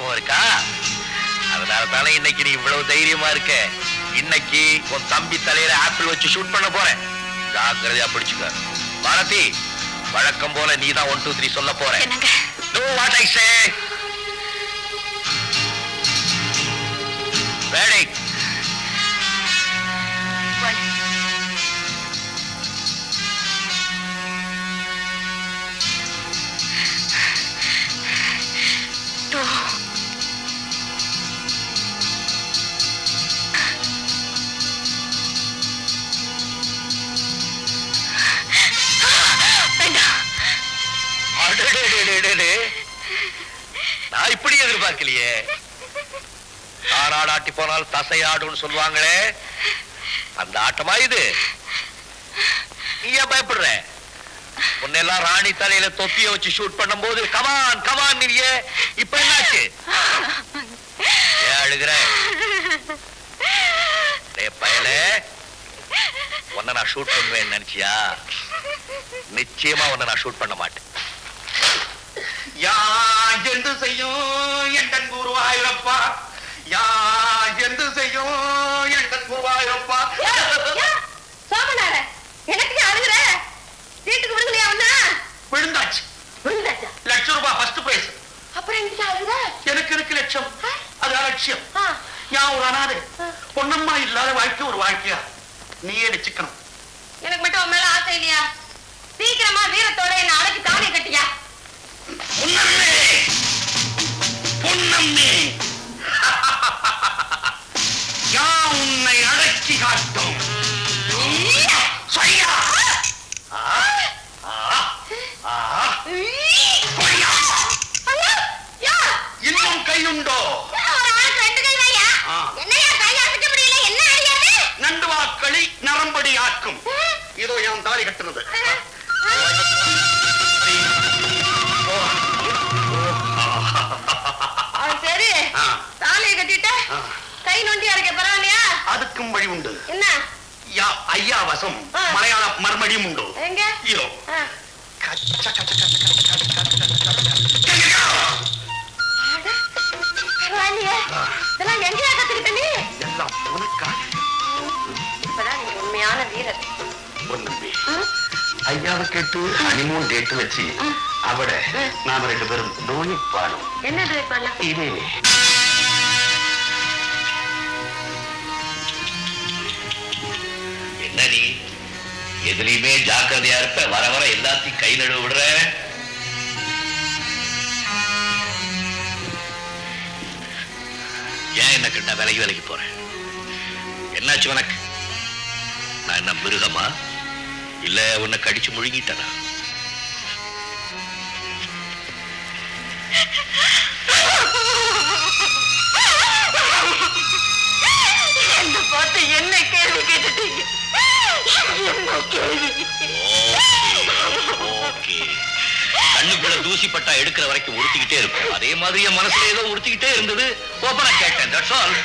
ஞாபகம் இருக்கா? அதனால தானே இன்னைக்கு நீ இவ்வளவு தைரியமா இருக்க. இன்னைக்கு உன் தம்பி தலையில ஆப்பிள் வச்சு ஷூட் பண்ண போறேன். ஜாக்கிரதையா பிடிச்சுக்க. பாரதி, வழக்கம் போல நீ தான் 1 2 3 சொல்ல போற. Do what I say. Ready. 1 2 நான் இப்படி எதிர்பார்க்கலையே. தாராடாட்டி போனால் தசையாடும் சொல்லுவாங்களே, அந்த ஆட்டமா இது? நீ ஏன் பயப்படுற? முன்னெல்லாம் ராணி தலையில தொப்பிய வச்சு ஷூட் பண்ணும் போது கமான் கமான் நீயே, இப்ப என்னாச்சு? ஏன் அழுகிற? பயலே, உன்னை நான் ஷூட் பண்ணுவேன் நினைச்சியா? நிச்சயமா உன்னை நான் ஷூட் பண்ண மாட்டேன். யா என்று செய்யும் என் குருவாயூரப்பா, யா என்று செய்யும் என் குருவாயூரப்பா. சோமனார, எனக்கு அழுகுற? வீட்டுக்கு விடுங்கலையா? ஒண்ணா விழுந்தாச்சு. விழுந்தாச்சா? ₹1,00,000 ஃபர்ஸ்ட் பிரைஸ். அப்புறம் எனக்கு அழுகுற? எனக்கு இருக்கு லட்சம், அது அலட்சியம். யா ஒரு அனாதை, பொன்னம்மா இல்லாத வாழ்க்கை ஒரு வாழ்க்கையா? நீயே வச்சுக்கணும். எனக்கு மட்டும் உன் மேல ஆசை இல்லையா? சீக்கிரமா வீரத்தோட என்ன அழைச்சி தானே கட்டியா? பொன்னம்மே, பொன்னம்மே, யா உன்னை அடக்கி காட்டும். சொய்யா, இன்னும் கையுண்டோ? நண்டுவாக்களி நரம்படி ஆக்கும். இதோ என் தாலி கட்டுறது. சரி, தாலியை கட்டிட்ட கை நொண்டியா இருக்க, பரவாயில்லையா? அதுக்கும் வழி உண்டு. என்ன? ஐயா வசம் மலையாள மறுபடியும் உண்டு. எங்க? இதோ இதெல்லாம் எங்கயா கத்துக்கிட்ட நீ? எல்லாம் உனக்காக. இப்பதான் நீங்க உண்மையான வீரர். பொன்னம்பி, ஐயாவை கேட்டு ஹனிமூன் டேட் வச்சு அவட நாம 2 பேரும் நோயிப்பாடும். என்னது இதே என்ன நீ எதுலையுமே ஜாக்கிரதையா இருப்ப, வர வர எல்லாத்தையும் கை நடுவு விடுற. ஏன் என்ன கிட்ட விலைக்கு போறேன்? என்னாச்சு உனக்கு? நான் என்ன மிருகமா? இல்ல உன்னை கடிச்சு முழுங்கிட்டனா? என்ன பார்த்து என்ன கேள்வி கேட்டுட்டீங்க? கண்ணுக்குள்ள தூசி பட்டா எடுக்கிற வரைக்கும் உறுத்திக்கிட்டே இருக்கும். அதே மாதிரி என் மனசுல ஏதோ உறுத்திக்கிட்டே இருந்தது. ஓப்பனா கேட்டேன். That's all.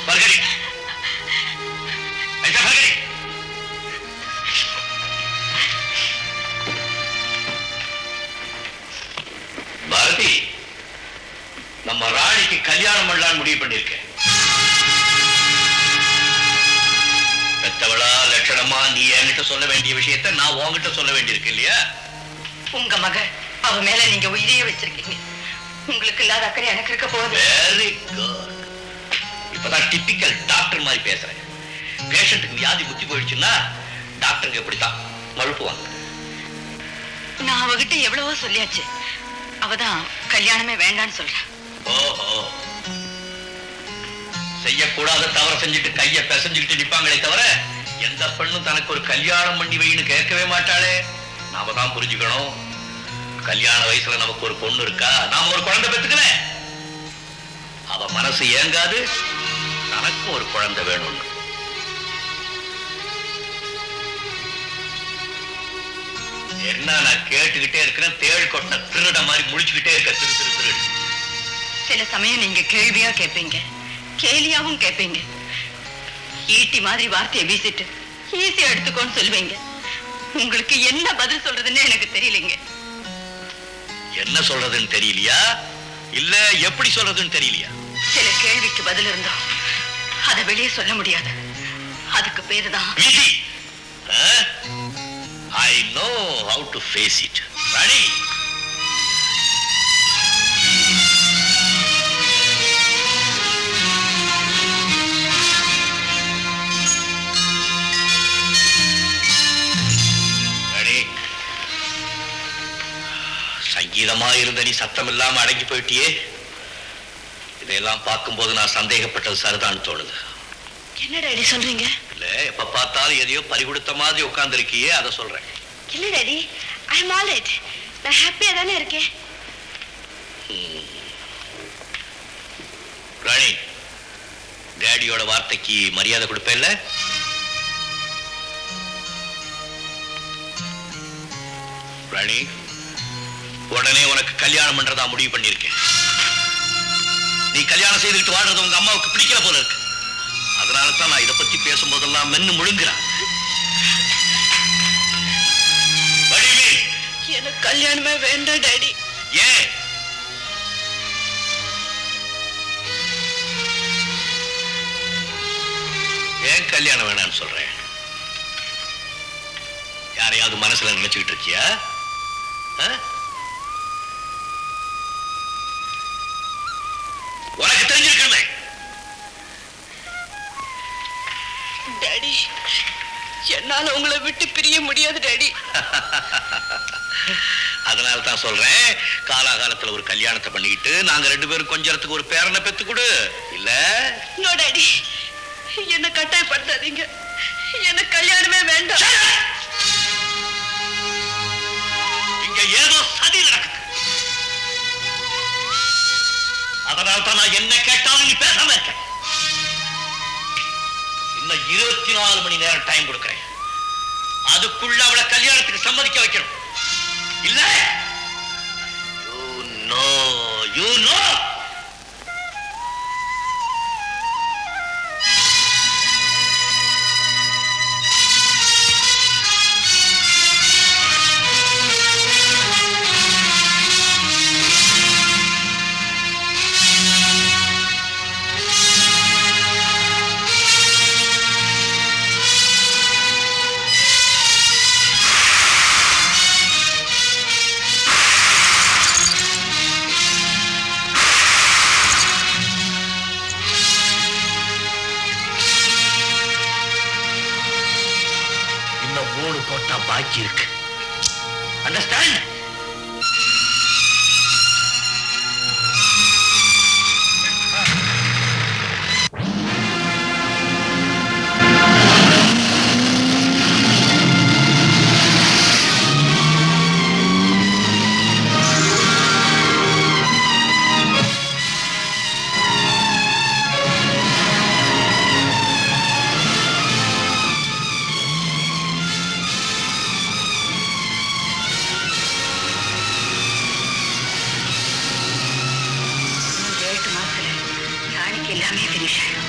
பர்கடி பர்கடி. பாரதி, நம்ம ராணிக்கு கல்யாணம் பண்ணலான்னு முடிவு பண்ணிருக்கேன். பெத்தவளா லட்சணமா நீ என்கிட்ட சொல்ல வேண்டிய விஷயத்தை நான் உன்கிட்ட சொல்ல வேண்டியிருக்கு இல்லையா? உங்க மக அவ மேல நீங்க உயிரையே வச்சிருக்கீங்க. உங்களுக்கு இல்லாத அக்கறை எனக்கு இருக்க போகுது. Very good. இப்பதான் டிபிக்கல் டாக்டர் மாதிரி பேசுறேன். பேஷண்ட்டுக்கு வியாதி புத்தி போயிடுச்சுன்னா டாக்டருங்க எப்படித்தான் மழுப்புவாங்க. நான் அவகிட்ட எவ்வளவோ சொல்லியாச்சு. அவதான் கல்யாணமே வேண்டான்னு சொல்றேன். ஓஹோ, செய்யக்கூடாத தவற செஞ்சுட்டு கைய பிசைஞ்சுக்கிட்டு நிப்பாங்களே தவிர எந்த பெண்ணும் தனக்கு ஒரு கல்யாணம் பண்ணி வைன்னு கேட்கவே மாட்டாளே. நாம தான் புரிஞ்சுக்கணும். கல்யாண வயசுல நமக்கு ஒரு பொண்ணு இருக்கா, நாம ஒரு குழந்தை பெத்துக்கல, அவ மனசு ஏங்காது தனக்கு ஒரு குழந்தை வேணும். என்ன நான் கேட்டுக்கிட்டே இருக்கிறேன்? தேள் கொட்ட திருட மாதிரி முடிச்சுக்கிட்டே இருக்க. திரு திரு திருடு. சில சமயம் நீங்க கேள்வியா கேட்பீங்க, கேலியாவும் கேட்பீங்க. ஈட்டி மாதிரி வார்த்தையை வீசிட்டு ஈஸியா எடுத்துக்கோன்னு சொல்லுவீங்க. உங்களுக்கு என்ன பதில் சொல்றதுன்னு எனக்கு தெரியலைங்க. என்ன சொல்றதுன்னு தெரியலையா? இல்ல எப்படி சொல்றதுன்னு தெரியலையா? சில கேள்விக்கு பதில் இருந்தோம், அதை வெளியே சொல்ல முடியாது. அதுக்கு பேருதான் விதி. I know how to face it. ராணி, சங்கீதமா இருந்த நீ சத்தம் இல்லாம அடங்கி போயிட்டியே. இதையெல்லாம் பார்க்கும்போது நான் சந்தேகப்பட்டது சரிதான் தோணுது. என்ன டாடி சொல்றீங்க? இல்ல, எப்ப பார்த்தாலும் எதையோ பறிகொடுத்த மாதிரி உட்கார்ந்து இருக்கியே, அதை சொல்றேன். இல்ல டாடி, ஐ அம் ஆல் ரைட். நான் ஹாப்பியா தானே இருக்கேன். ராணி, டேடியோட வார்த்தைக்கு மரியாதை கொடுப்பேல்ல? ராணி, உடனே உனக்கு கல்யாணம் பண்றதா முடிவு பண்ணிருக்கேன். நீ கல்யாணம் செய்துட்டு வாழ்றது உங்க அம்மாவுக்கு பிடிக்கல போல இருக்கு. அதனால தான் நான் இதை பத்தி பேசும்போதெல்லாம் மென்னு முழுங்குறேன். எனக்கு கல்யாணமே வேண்டாம் டாடி. ஏன்? ஏன் கல்யாணம் வேணாம்னு சொல்றேன்? யாரையாவது மனசுல நினைச்சுக்கிட்டு இருக்கியா? உனக்கு தெரிஞ்சிருக்கணுமே. டாடி, என்னால உங்களை விட்டு பிரிய முடியாது டாடி. அதனால தான் சொல்றேன், காலாகாலத்துல ஒரு கல்யாணத்தை பண்ணிக்கிட்டு நாங்க 2 பேரும் கொஞ்சத்துக்கு ஒரு பேரனை பெத்து கொடு. இல்ல? நோ டாடி, என்ன கட்டாயப்படுத்தாதீங்க. எனக்கு கல்யாணமே வேண்டாம். இங்க ஏதோ சதி நடக்குது. அதனால தான் நான் என்ன கேட்டாலும் நீ பேசாம இருக்க. இன்னும் 24 மணி நேரம் டைம் கொடுக்கிறேன். அதுக்குள்ள அவளை கல்யாணத்துக்கு சம்மதிக்க வைக்கணும். இல்ல? You know. போட்டா பாக்கி இருக்கு. அண்டர்ஸ்டாண்ட்? எல்லாமே finish ஆயிடும்.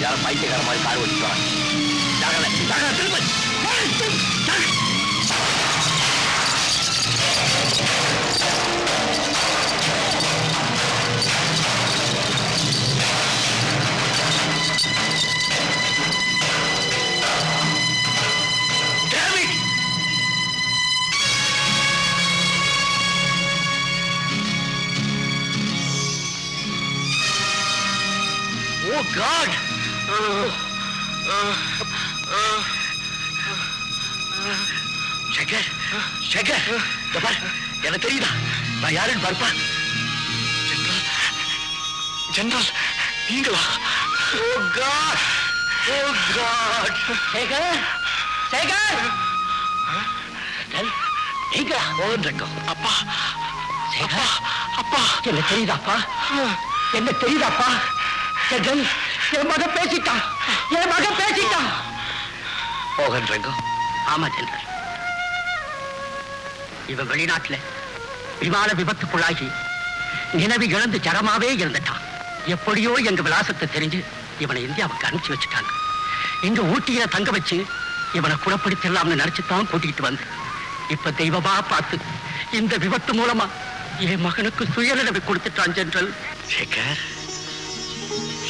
யாரும் பைத்தியக்கார மாதிரி கார் ஓட்டிட்டு திரும்ப Oh God! Shankar, Shankar, பார், எனக்கு தெரியுதா நான் யாருன்னு பார்ப்பா. ஜெனரல் நீங்களா? Oh God! Oh God! Shankar, Shankar, நீங்களா? ஓன் ரக்கம். அப்பா, அப்பா, அப்பா, என்ன தெரியுதாப்பா? என்ன தெரியுதாப்பா? என் மகன் பேசிட்டான், என் மகன் பேசிட்டான். மோகன் ரங்கம். ஆமா ஜெனரல், இவன் வெளிநாட்டுல விமான விபத்துக்குள்ளாகி நினைவு இழந்து ஜரமாவே இருந்துட்டான். எப்படியோ எங்க விலாசத்தை தெரிஞ்சு இவனை இந்தியாவுக்கு அனுப்பிச்சு வச்சுட்டாங்க. இங்க ஊட்டியில தங்க வச்சு இவனை குணப்படுத்தலாம்னு நினைச்சுதான் கூட்டிகிட்டு வந்து இப்ப தெய்வமா பார்த்து இந்த விபத்து மூலமா என் மகனுக்கு சுயநினைவு கொடுத்துட்டான் ஜெனரல். சேகர்,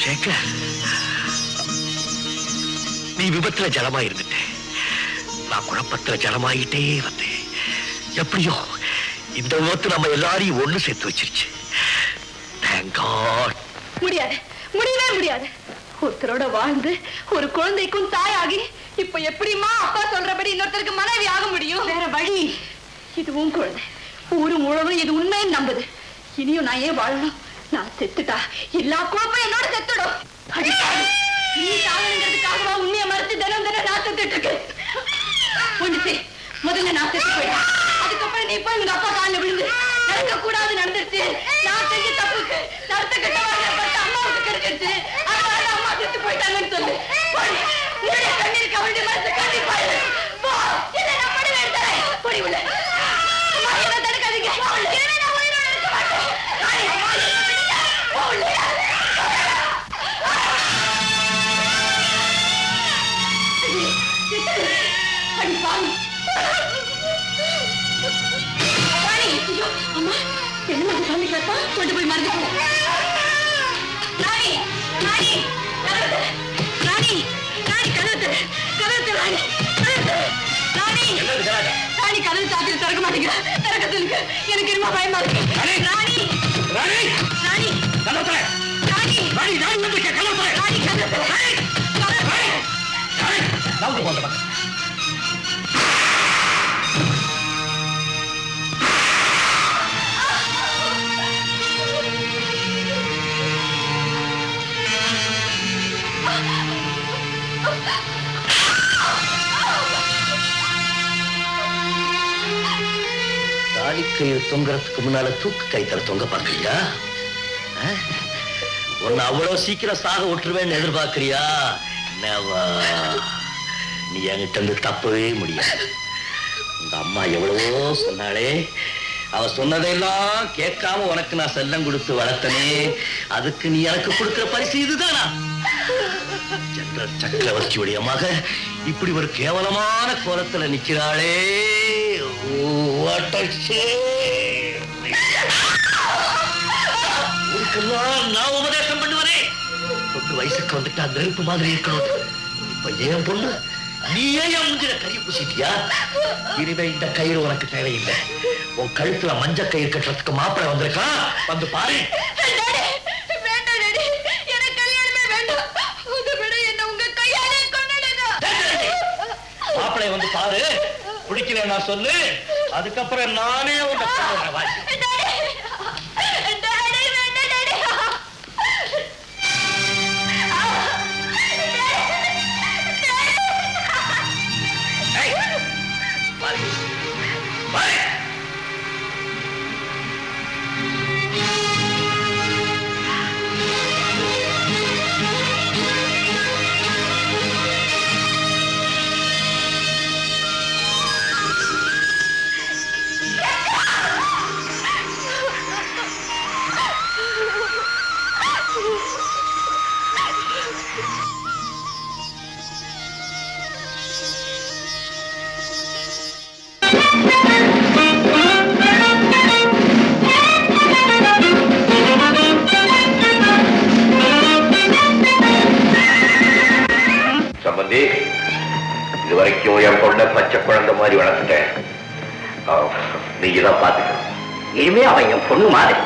சேகர், நீ விபத்துல ஜலமா இருந்துட்ட, நான் குழப்பத்துல ஜலமாயிட்டே வந்தேன். எப்படியோ இந்த விபத்து நம்ம எல்லாரையும் ஒண்ணு சேர்த்து வச்சிருச்சு. Thank God. முடியாது, முடியவே முடியாது. ஒருத்தரோட வாழ்ந்து ஒரு குழந்தைக்கும் தாயாகி இப்ப எப்படிமா அப்பா சொல்றபடி இன்னொருத்தருக்கு மனைவி ஆக முடியும்? வேற வழி. இதுவும் குழந்தை, ஊரு முழுவதும் இது உண்மைன்னு நம்புது. இனியும் நான் ஏன் வாழணும்? நான் செத்துட்டா எல்லா குழப்பம் என்னோட செத்துடும். நீ சாகணுங்கிறதுக்காகவா உண்மையை மறுத்து தினம் தினம் நான் செத்துட்டு இருக்கு? ஒண்ணு செய், முதல்ல நான் செத்து போயிட்டேன். அதுக்கப்புறம் நீ போய் உங்க அப்பா காலில் விழுந்து நடக்க கூடாது நடந்துருச்சு, நான் செஞ்ச தப்புக்கு நடத்த கட்ட பட்டு அம்மாவுக்கு கிடைச்சிருச்சு, அதனால அம்மா செத்து போயிட்டாங்கன்னு சொல்லு. உன்னுடைய கண்ணீருக்கு அவளுடைய மனசு கண்ணி போயிடு. போ, இதை நான் படி வேண்டாம். பொடி உள்ள அம்மா, என்ன தடுக்காதீங்க. இனிமே நான் உயிரோட இருக்க மாட்டேன். போ உள்ள. அடி பாவி. அம்மா, என்ன சாமி கேட்டா கொண்டு போய் மறந்து ராணி, ராணி, ராணி, ராணி, கதவு கதவு ராணி, ராணி, ராணி, கதவு சாத்திட்டு திறக்க மாட்டேங்கிறா. திறக்க சொல்லுங்க, எனக்கு ரொம்ப பயமா இருக்கு. ராணி, ராணி, ராணி, ராணி, கதவு ராணி, ராணி, ராணி வந்து கதவு ராணி, கதவு ராணி, ராணி, நான் போறேன். தாலிக்கயிறு தொங்குறதுக்கு முன்னால தூக்கு கைத்தல தொங்க பாக்குறியா? உன்னை அவ்வளவு சீக்கிரம் சாக விட்டுருவேன்னு எதிர்பார்க்கிறியா? நீ என்கிட்ட இருந்து தப்பவே முடியாது. உங்க அம்மா எவ்வளவோ சொன்னாலே, அவ சொன்னதையெல்லாம் கேட்காம உனக்கு நான் செல்லம் கொடுத்து வளர்த்தனே, அதுக்கு நீ எனக்கு கொடுக்கிற பரிசு இதுதானா? ஜெனரல் சக்கரவர்த்தியுடைய மக இப்படி ஒரு கேவலமான கோலத்துல நிக்கிறாளே. நான் உபதேசம் பண்ணுவனே, பொண்ணு வயசுக்கு வந்துட்டா நெருப்பு மாதிரி இருக்கணும். இப்ப ஏன் பொண்ணு நீயே முந்திர கறி பூசிட்டியா? இனிமே இந்த கயிறு உனக்கு தேவையில்லை. உன் கழுத்துல மஞ்ச கயிறு கட்டுறதுக்கு மாப்பிள்ளை வந்திருக்கான், வந்து பாரு. மாப்பிள்ளை வந்து பாரு, பிடிக்கல நான் சொல்லு, அதுக்கப்புறம் நானே உங்க இது வரைக்கும் என் பொண்ணை பச்சை குழந்தை மாதிரி வளர்த்துட்டேன். நீங்க தான் பாத்துக்கணும். இனிமே அவன் என் பொண்ணு மாதிரி.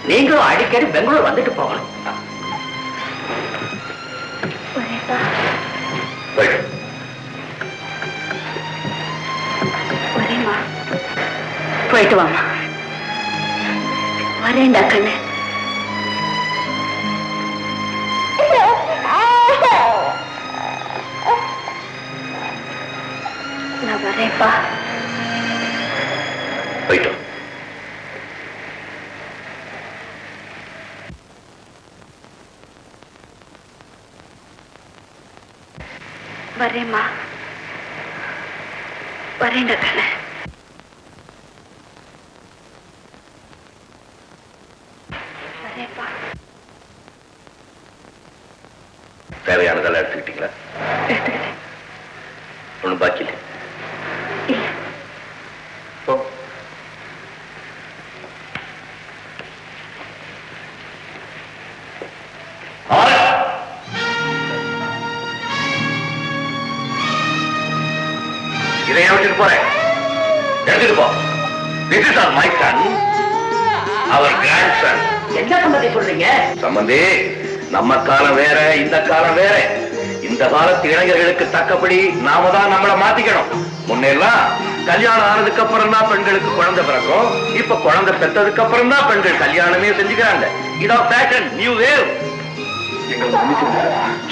நீங்களும் அடிக்கடி பெங்களூர் வந்துட்டு போகணும். போயிட்டு வாமா. வரேன்டா கண்ணு. நான் வரேன்ப்பா. போயிட்டு வரேம்மா. வரேன்டா கண்ணு. தேவையானதெல்லாம் எடுத்துக்கிட்டீங்களா? எடுத்துக்கிட்டேன். ஒண்ணும் பாக்கி இல்லை. இதைய விட்டுட்டு போறேன். எடுத்துட்டு போ. This is our my son, our grandson. என்ன சம்பந்தி சொல்றீங்க? சம்பந்தி, நம்ம காலம் வேற, இந்த காலம் வேற. இந்த காலத்து இளைஞர்களுக்கு தக்கபடி நாம தான் நம்மளை மாத்திக்கணும். முன்னெல்லாம் கல்யாணம் ஆனதுக்கு அப்புறம் தான் பெண்களுக்கு குழந்தை பிறக்கும். இப்ப குழந்தை பெற்றதுக்கு அப்புறம் தான் பெண்கள் கல்யாணமே செஞ்சுக்கிறாங்க. இதான் பேட்டர்ன், நியூ வேவ்.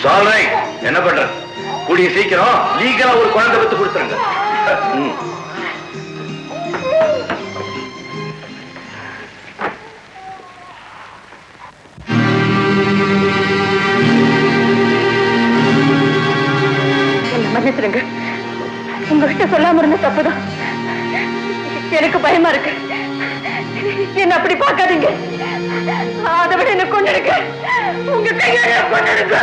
சால்ரை, என்ன பண்றது? கூடிய சீக்கிரம் லீகலா ஒரு குழந்தை பெற்று கொடுத்துருங்க. மன்னிச்சிருங்க, உங்ககிட்ட சொல்லாம இருந்த தப்புதான். எனக்கு பயமா இருக்கு. என்ன அப்படி பார்க்காதீங்க. அதை விட என்ன கொண்டிருக்க, உங்க கையால கொண்டிருக்க.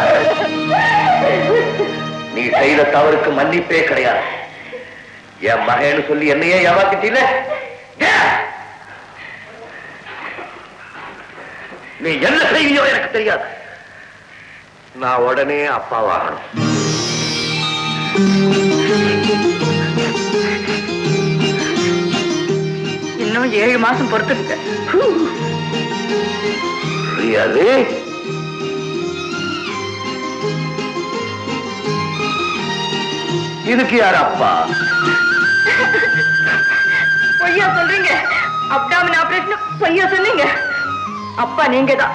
நீ செய்த தவறுக்கு மன்னிப்பே கிடையாது. என் மகன்னு சொல்லி என்னையே ஏமாத்திட்டீல. நீ என்ன செய்வியோ எனக்கு தெரியாது. நான் உடனே அப்பாவாகணும். இன்னும் 7 மாசம் பொறுத்துருக்க. இதுக்கு யார் அப்பா? பொய்யா சொல்றீங்க. அப்டாமின் ஆபரேஷன் பொய்யா சொன்னீங்க. அப்பா நீங்க தான்.